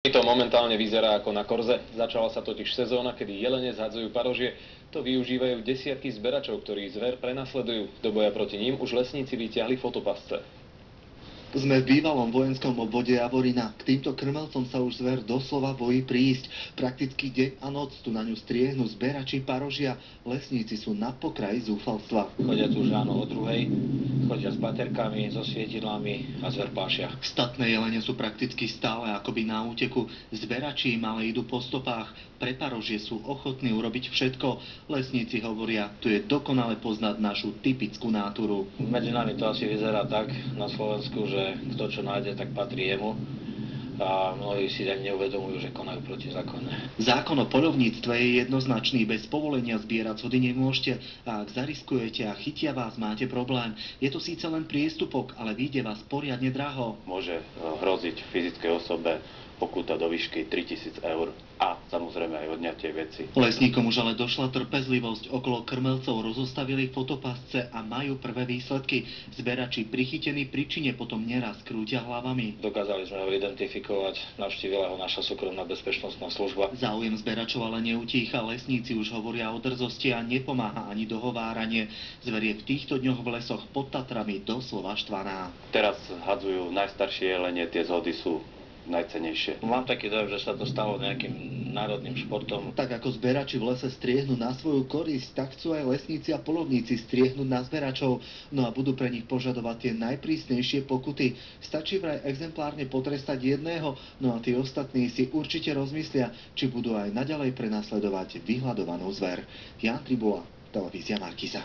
To momentálne vyzerá ako na korze. Začala sa totiž sezóna, kedy jelene zhadzujú parožie. To využívajú desiatky zberačov, ktorí zver prenasledujú. Do boja proti ním už lesníci vyťahli fotopasce. Sme v bývalom vojenskom obvode Javorina. K týmto krmelcom sa už zver doslova bojí prísť. Prakticky deň a noc tu na ňu striehnu zberači parožia. Lesníci sú na pokraji zúfalstva. Chodia tu už ráno o 2:00, chodia s baterkami, so svietidlami a zver pášia. Statné jelene sú prakticky stále akoby na úteku. Zberači im ale idú po stopách. Pre parožie sú ochotní urobiť všetko. Lesníci hovoria, tu je dokonale poznať našu typickú náturu. Medzi nami to asi vyzerá tak na Slovensku, že kto čo nájde, tak patrí jemu. A mnohí si ani neuvedomujú, že konajú protizákonne. Zákon o poľovníctve je jednoznačný. Bez povolenia zbierať sody nemôžete. A ak zariskujete a chytia vás, máte problém. Je to síce len priestupok, ale vyjde vás poriadne draho. Môže hroziť fyzickej osobe pokuta do výšky 3 000 eur a samozrejme aj odňatie veci. Lesníkom už ale došla trpezlivosť. Okolo krmelcov rozostavili fotopasce a majú prvé výsledky. Zberači prichytení pri čine potom neraz krútia hlavami. Dokázali sme ho identifikovať, navštívila ho naša súkromná bezpečnostná služba. Záujem zberačov ale neutícha. Lesníci už hovoria o drzosti a nepomáha ani dohováranie. Zver je v týchto dňoch v lesoch pod Tatrami doslova štvaná. Teraz hadzujú najstaršie jelene, tie zhody sú najcennejšie. Mám taký dojem, že sa to stalo nejakým národným športom. Tak ako zberači v lese striehnú na svoju korisť, tak chcú aj lesníci a poľovníci striehnúť na zberačov. No a budú pre nich požadovať tie najprísnejšie pokuty. Stačí vraj exemplárne potrestať jedného, no a tí ostatní si určite rozmyslia, či budú aj naďalej prenasledovať vyhľadovanú zver. Jan Tribula, televízia Markíza.